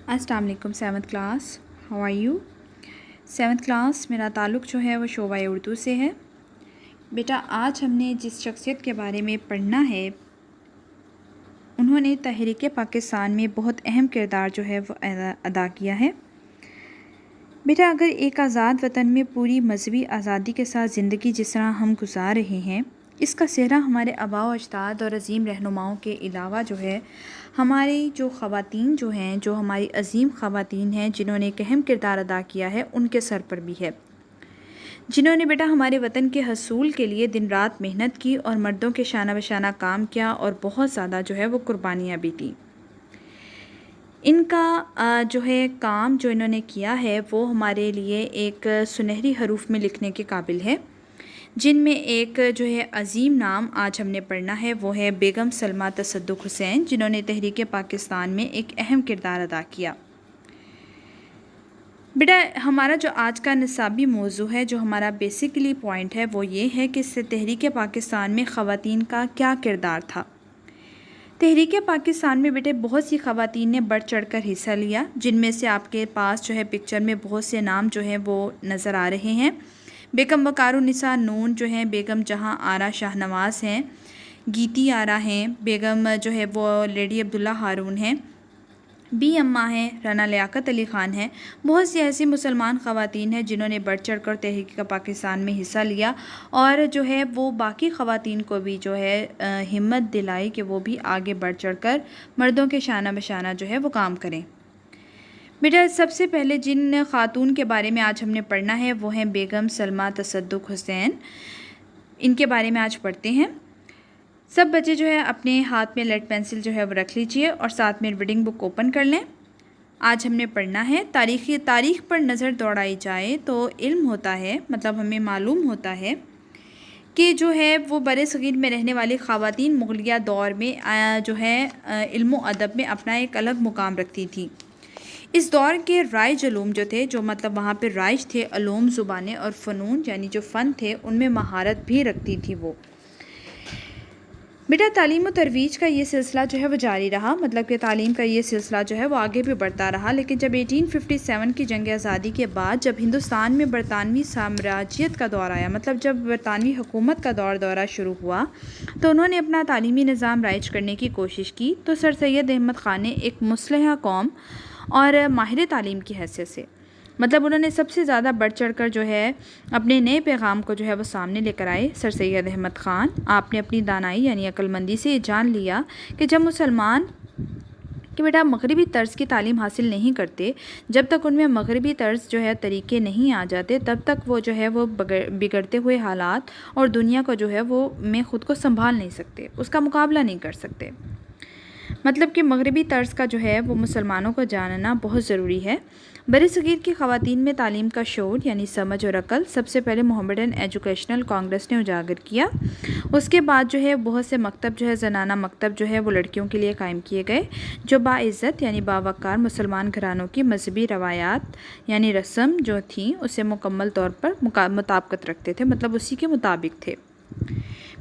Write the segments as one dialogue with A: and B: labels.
A: السلام علیکم 7th class, how are you? 7th class میرا تعلق جو ہے وہ شعبہ اردو سے ہے۔ بیٹا آج ہم نے جس شخصیت کے بارے میں پڑھنا ہے انہوں نے تحریک پاکستان میں بہت اہم کردار جو ہے وہ ادا کیا ہے۔ بیٹا اگر ایک آزاد وطن میں پوری مذہبی آزادی کے ساتھ زندگی جس طرح ہم گزار رہے ہیں، اس کا سہرا ہمارے آباء و اجداد اور عظیم رہنماؤں کے علاوہ جو ہے ہماری جو خواتین جو ہیں، جو ہماری عظیم خواتین ہیں جنہوں نے ایک اہم کردار ادا کیا ہے، ان کے سر پر بھی ہے، جنہوں نے بیٹا ہمارے وطن کے حصول کے لیے دن رات محنت کی اور مردوں کے شانہ بشانہ کام کیا اور بہت زیادہ جو ہے وہ قربانیاں بھی دیں۔ ان کا جو ہے کام جو انہوں نے کیا ہے وہ ہمارے لیے ایک سنہری حروف میں لکھنے کے قابل ہے، جن میں ایک جو ہے عظیم نام آج ہم نے پڑھنا ہے وہ ہے بیگم سلمیٰ تصدق حسین، جنہوں نے تحریک پاکستان میں ایک اہم کردار ادا کیا۔ بیٹا ہمارا جو آج کا نصابی موضوع ہے، جو ہمارا بیسیکلی پوائنٹ ہے وہ یہ ہے کہ اس سے تحریک پاکستان میں خواتین کا کیا کردار تھا۔ تحریک پاکستان میں بیٹے بہت سی خواتین نے بڑھ چڑھ کر حصہ لیا، جن میں سے آپ کے پاس جو ہے پکچر میں بہت سے نام جو ہیں وہ نظر آ رہے ہیں۔ بیگم وقار النساء نون جو ہیں، بیگم جہاں آرا شاہ نواز ہیں، گیتی آرا ہیں، بیگم جو ہے وہ لیڈی عبداللہ ہارون ہیں، بی اماں ہیں، رانا لیاقت علی خان ہیں۔ بہت سی ایسی مسلمان خواتین ہیں جنہوں نے بڑھ چڑھ کر تحریک پاکستان میں حصہ لیا اور جو ہے وہ باقی خواتین کو بھی جو ہے ہمت دلائی کہ وہ بھی آگے بڑھ چڑھ کر مردوں کے شانہ بشانہ جو ہے وہ کام کریں۔ بیٹا سب سے پہلے جن خاتون کے بارے میں آج ہم نے پڑھنا ہے وہ ہیں بیگم سلمیٰ تصدق حسین۔ ان کے بارے میں آج پڑھتے ہیں۔ سب بچے جو ہے اپنے ہاتھ میں لیڈ پینسل جو ہے وہ رکھ لیجئے اور ساتھ میں ریڈنگ بک اوپن کر لیں۔ آج ہم نے پڑھنا ہے تاریخ پر نظر دوڑائی جائے تو علم ہوتا ہے، مطلب ہمیں معلوم ہوتا ہے کہ جو ہے وہ برِ صغیر میں رہنے والی خواتین مغلیہ دور میں جو ہے علم و ادب میں اپنا ایک الگ مقام رکھتی تھیں۔ اس دور کے رائج علوم جو تھے، جو مطلب وہاں پہ رائج تھے علوم، زبانیں اور فنون، یعنی جو فن تھے ان میں مہارت بھی رکھتی تھی وہ۔ بیٹا تعلیم و ترویج کا یہ سلسلہ جو ہے وہ جاری رہا، مطلب کہ تعلیم کا یہ سلسلہ جو ہے وہ آگے بھی بڑھتا رہا، لیکن جب 1857 کی جنگ آزادی کے بعد جب ہندوستان میں برطانوی سامراجیت کا دور آیا، مطلب جب برطانوی حکومت کا دورہ شروع ہوا تو انہوں نے اپنا تعلیمی نظام رائج کرنے کی کوشش کی، تو سر سید احمد خان نے ایک مصلحہ قوم اور ماہر تعلیم کی حیثیت سے مطلب انہوں نے سب سے زیادہ بڑھ چڑھ کر جو ہے اپنے نئے پیغام کو جو ہے وہ سامنے لے کر آئے۔ سر سید احمد خان آپ نے اپنی دانائی یعنی عقل مندی سے یہ جان لیا کہ جب مسلمان کہ بیٹا مغربی طرز کی تعلیم حاصل نہیں کرتے، جب تک ان میں مغربی طرز جو ہے طریقے نہیں آ جاتے، تب تک وہ جو ہے وہ بگڑتے ہوئے حالات اور دنیا کو جو ہے وہ میں خود کو سنبھال نہیں سکتے، اس کا مقابلہ نہیں کر سکتے۔ مطلب کہ مغربی طرز کا جو ہے وہ مسلمانوں کو جاننا بہت ضروری ہے۔ برِ صغیر کی خواتین میں تعلیم کا شعور یعنی سمجھ اور عقل سب سے پہلے محمدن ایجوکیشنل کانگریس نے اجاگر کیا۔ اس کے بعد جو ہے بہت سے مکتب جو ہے زنانہ مکتب جو ہے وہ لڑکیوں کے لیے قائم کیے گئے، جو باعزت یعنی باوقار مسلمان گھرانوں کی مذہبی روایات یعنی رسم جو تھیں اسے مکمل طور پر مطابقت رکھتے تھے، مطلب اسی کے مطابق تھے۔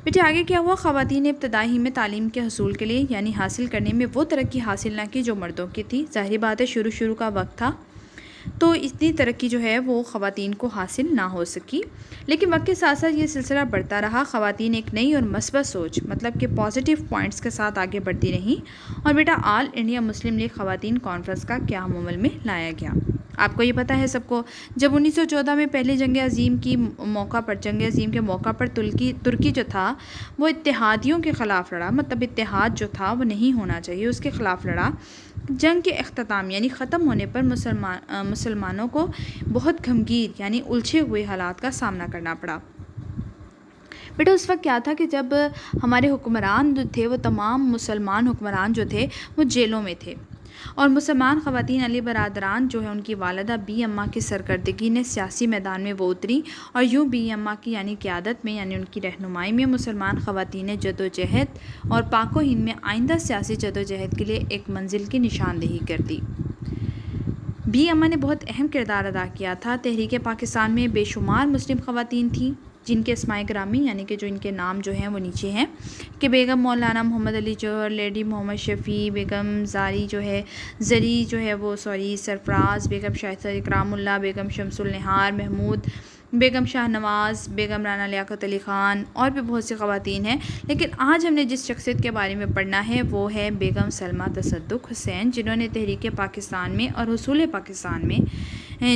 A: بیٹے آگے کیا ہوا، خواتین نے ابتدائی میں تعلیم کے حصول کے لیے یعنی حاصل کرنے میں وہ ترقی حاصل نہ کی جو مردوں کی تھی۔ ظاہری بات ہے شروع کا وقت تھا تو اتنی ترقی جو ہے وہ خواتین کو حاصل نہ ہو سکی، لیکن وقت کے ساتھ ساتھ یہ سلسلہ بڑھتا رہا۔ خواتین ایک نئی اور مثبت سوچ مطلب کہ پازیٹیو پوائنٹس کے ساتھ آگے بڑھتی رہیں اور بیٹا آل انڈیا مسلم لیگ خواتین کانفرنس کا قیام عمل میں لایا گیا۔ آپ کو یہ پتہ ہے سب کو، جب 1914 میں پہلی جنگ عظیم کے موقع پر ترکی جو تھا وہ اتحادیوں کے خلاف لڑا، مطلب اتحاد جو تھا وہ نہیں ہونا چاہیے، اس کے خلاف لڑا۔ جنگ کے اختتام یعنی ختم ہونے پر مسلمانوں کو بہت گھمگیر یعنی الجھے ہوئے حالات کا سامنا کرنا پڑا۔ بیٹا اس وقت کیا تھا کہ جب ہمارے حکمران جو تھے وہ تمام مسلمان حکمران جو تھے وہ جیلوں میں تھے اور مسلمان خواتین علی برادران جو ہے ان کی والدہ بی اماں کی سرکردگی نے سیاسی میدان میں وہ اتری اور یوں بی اماں کی یعنی قیادت میں یعنی ان کی رہنمائی میں مسلمان خواتین نے جدوجہد اور پاک و ہند میں آئندہ سیاسی جدوجہد کے لیے ایک منزل کی نشاندہی کر دی۔ بی اماں نے بہت اہم کردار ادا کیا تھا۔ تحریک پاکستان میں بے شمار مسلم خواتین تھیں جن کے اسماء گرامی یعنی کہ جو ان کے نام جو ہیں وہ نیچے ہیں کہ بیگم مولانا محمد علی جوہر، لیڈی محمد شفیع، بیگم زاری جو ہے زری جو ہے وہ سرفراز، بیگم شائستہ اکرام اللہ، بیگم شمس النہار محمود، بیگم شاہ نواز، بیگم رانا لیاقت علی خان اور بھی بہت سی خواتین ہیں. لیکن آج ہم نے جس شخصیت کے بارے میں پڑھنا ہے وہ ہے بیگم سلمیٰ تصدق حسین، جنہوں نے تحریک پاکستان میں اور حصول پاکستان میں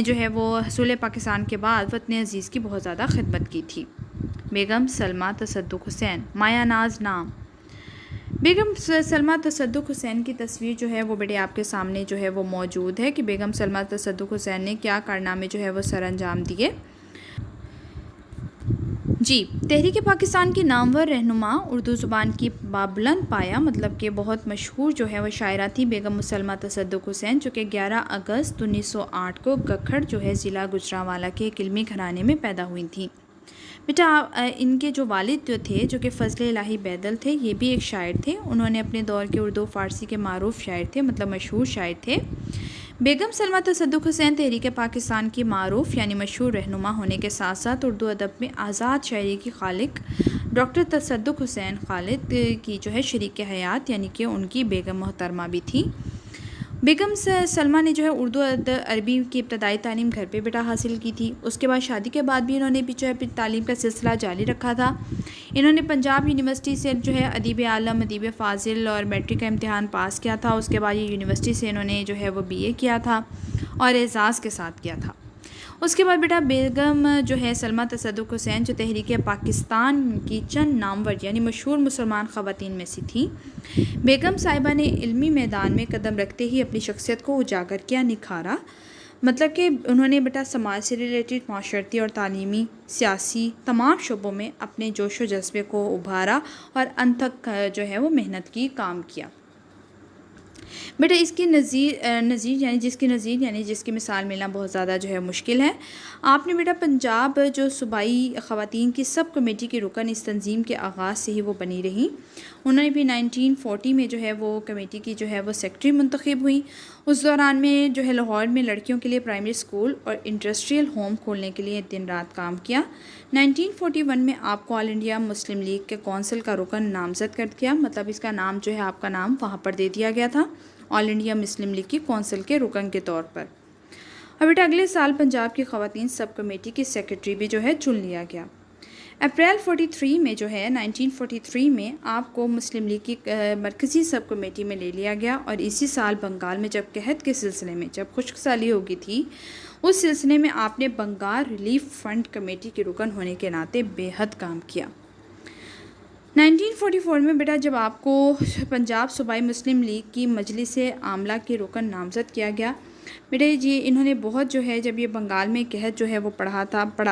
A: جو ہے وہ حصول پاکستان کے بعد وطن عزیز کی بہت زیادہ خدمت کی تھی. بیگم سلمیٰ تصدق حسین، مایا ناز نام. بیگم سلمیٰ تصدق حسین کی تصویر جو ہے وہ بیٹے آپ کے سامنے جو ہے وہ موجود ہے کہ بیگم سلمیٰ تصدق حسین نے کیا کارنامے جو ہے وہ سر انجام دیے. جی، تحریک پاکستان کی نامور رہنما، اردو زبان کی بابلند پایا مطلب کہ بہت مشہور جو ہے وہ شاعرہ تھی بیگم سلمیٰ تصدق حسین، جو کہ 11 اگست 1908 کو گکھڑ جو ہے ضلع گوجرانوالہ کے ایک علمی گھرانے میں پیدا ہوئی تھیں. بیٹا ان کے جو والد جو تھے جو کہ فضل الہی بیدل تھے، یہ بھی ایک شاعر تھے. انہوں نے اپنے دور کے اردو فارسی کے معروف شاعر تھے، مطلب مشہور شاعر تھے. بیگم سلمیٰ تصدق حسین تحریک پاکستان کی معروف یعنی مشہور رہنما ہونے کے ساتھ ساتھ اردو ادب میں آزاد شاعری کی خالق ڈاکٹر تصدق حسین خالد کی جو ہے شریک حیات یعنی کہ ان کی بیگم محترمہ بھی تھی. بیگم سلمیٰ نے جو ہے اردو عربی کی ابتدائی تعلیم گھر پہ بیٹا حاصل کی تھی. اس کے بعد شادی کے بعد بھی انہوں نے بھی جو ہے اپنی تعلیم کا سلسلہ جاری رکھا تھا. انہوں نے پنجاب یونیورسٹی سے جو ہے ادیب عالم، ادیب فاضل اور میٹرک کا امتحان پاس کیا تھا. اس کے بعد یہ یونیورسٹی سے انہوں نے جو ہے وہ BA کیا تھا اور اعزاز کے ساتھ کیا تھا. اس کے بعد بیٹا بیگم جو ہے سلمیٰ تصدق حسین جو تحریک پاکستان کی چند نامور یعنی مشہور مسلمان خواتین میں سے تھیں. بیگم صاحبہ نے علمی میدان میں قدم رکھتے ہی اپنی شخصیت کو اجاگر کیا، نکھارا. مطلب کہ انہوں نے بیٹا سماج سے ریلیٹڈ معاشرتی اور تعلیمی، سیاسی تمام شعبوں میں اپنے جوش و جذبے کو ابھارا اور انت تک جو ہے وہ محنت کی، کام کیا. بیٹا اس کی نظیر یعنی جس کی مثال ملنا بہت زیادہ جو ہے مشکل ہے. آپ نے بیٹا پنجاب جو صوبائی خواتین کی سب کمیٹی کی رکن اس تنظیم کے آغاز سے ہی وہ بنی رہیں. انہوں نے بھی 1940 میں جو ہے وہ کمیٹی کی جو ہے وہ سیکرٹری منتخب ہوئی. اس دوران میں جو ہے لاہور میں لڑکیوں کے لیے پرائمری اسکول اور انڈسٹریل ہوم کھولنے کے لیے دن رات کام کیا. 1941 میں آپ کو آل انڈیا مسلم لیگ کے کونسل کا رکن نامزد کر دیا، مطلب اس کا نام جو ہے آپ کا نام وہاں پر دے دیا گیا تھا آل انڈیا مسلم لیگ کی کونسل کے رکن کے طور پر. اور بیٹا اگلے سال پنجاب کی خواتین سب کمیٹی کی سیکرٹری بھی جو ہے چن لیا گیا. اپریل 43 میں جو ہے 1943 میں آپ کو مسلم لیگ کی مرکزی سب کمیٹی میں لے لیا گیا. اور اسی سال بنگال میں جب قحط کے سلسلے میں جب خشک سالی ہو گئی تھی، اس سلسلے میں آپ نے بنگال ریلیف فنڈ کمیٹی کے رکن ہونے کے ناطے بے حد کام کیا. 1944 میں بیٹا جب آپ کو پنجاب صوبائی مسلم لیگ کی مجلس عاملہ کے رکن نامزد کیا گیا. بیٹا جی انہوں نے بہت جو ہے جب یہ بنگال میں قحط جو ہے وہ پڑھا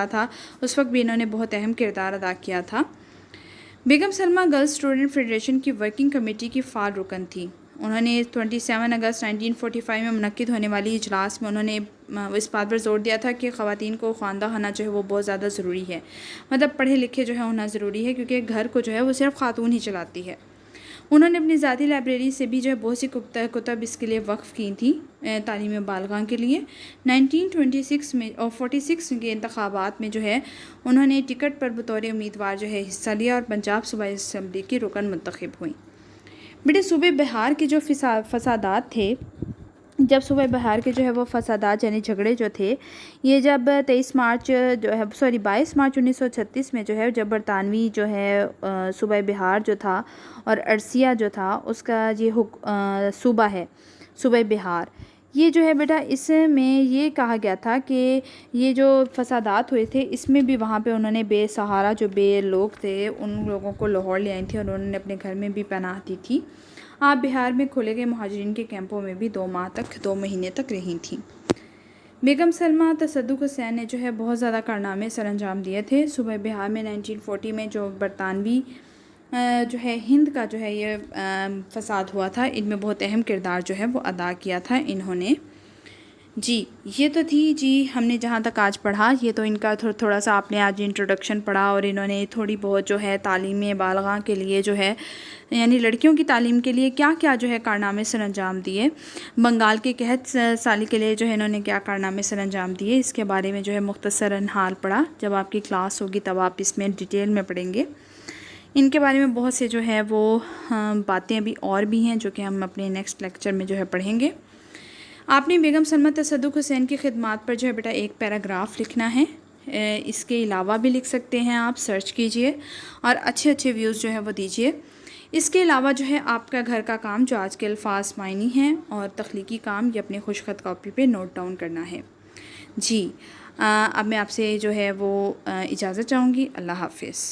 A: تھا اس وقت بھی انہوں نے بہت اہم کردار ادا کیا تھا. بیگم سلمیٰ گرلز اسٹوڈنٹ فیڈریشن کی ورکنگ کمیٹی کی فعال رکن تھی. انہوں نے 27 اگست 1945 میں منعقد ہونے والی اجلاس میں انہوں نے اس بات پر زور دیا تھا کہ خواتین کو خواندہ ہونا جو ہے وہ بہت زیادہ ضروری ہے، مطلب پڑھے لکھے جو ہے ہونا ضروری ہے کیونکہ گھر کو جو ہے وہ صرف خاتون ہی چلاتی ہے. انہوں نے اپنی ذاتی لائبریری سے بھی جو ہے بہت سی کتب اس کے لیے وقف کی تھیں تعلیم بالغاں کے لیے. 1926 میں اور 46 کے انتخابات میں جو ہے انہوں نے ٹکٹ پر بطور امیدوار جو ہے حصہ لیا اور پنجاب صوبائی اسمبلی کی رکن منتخب ہوئیں. بیٹے صوبے بہار کے جو فسادات تھے، جب صوبہ بہار کے جو ہے وہ فسادات یعنی جھگڑے جو تھے، یہ جب 22 مارچ 1936 میں جو ہے جب برطانوی جو ہے صوبہ بہار جو تھا اور ارسیہ جو تھا اس کا یہ صوبہ ہے صوبہ بہار، یہ جو ہے بیٹا اس میں یہ کہا گیا تھا کہ یہ جو فسادات ہوئے تھے اس میں بھی وہاں پہ انہوں نے بے سہارا جو بے لوگ تھے ان لوگوں کو لاہور لے آئی تھی اور انہوں نے اپنے گھر میں بھی پناہ دی تھی. آپ بہار میں کھولے گئے مہاجرین کے کیمپوں میں بھی 2 مہینے تک رہی تھیں. بیگم سلمیٰ تصدق حسین نے جو ہے بہت زیادہ کارنامے سر انجام دیے تھے. صوبہ بہار میں 1940 میں جو برطانوی جو ہے ہند کا جو ہے یہ فساد ہوا تھا، ان میں بہت اہم کردار جو ہے وہ ادا کیا تھا انہوں نے. جی یہ تو تھی جی ہم نے جہاں تک آج پڑھا، یہ تو ان کا تھوڑا سا آپ نے آج انٹروڈکشن پڑھا، اور انہوں نے تھوڑی بہت جو ہے تعلیم بالغاں کے لیے جو ہے یعنی لڑکیوں کی تعلیم کے لیے کیا کیا جو ہے کارنامے سر انجام دیے، بنگال کے قحط سالی کے لیے جو ہے انہوں نے کیا کارنامے سر انجام دیے، اس کے بارے میں جو ہے مختصراً حال پڑھا۔ جب آپ کی کلاس ہوگی تب آپ اس میں ڈیٹیل میں پڑھیں گے۔ ان کے بارے میں بہت سے جو ہے وہ باتیں ابھی اور بھی ہیں جو کہ ہم اپنے نیکسٹ لیکچر میں جو ہے پڑھیں گے۔ آپ نے بیگم سلمہ تصدق حسین کی خدمات پر جو ہے بیٹا ایک پیراگراف لکھنا ہے، اس کے علاوہ بھی لکھ سکتے ہیں، آپ سرچ کیجئے اور اچھے اچھے ویوز جو ہے وہ دیجئے۔ اس کے علاوہ جو ہے آپ کا گھر کا کام جو آج کے الفاظ معنی ہیں اور تخلیقی کام یہ اپنے خوش خط کاپی پہ نوٹ ڈاؤن کرنا ہے۔ جی اب میں آپ سے جو ہے وہ اجازت چاہوں گی۔ اللہ حافظ۔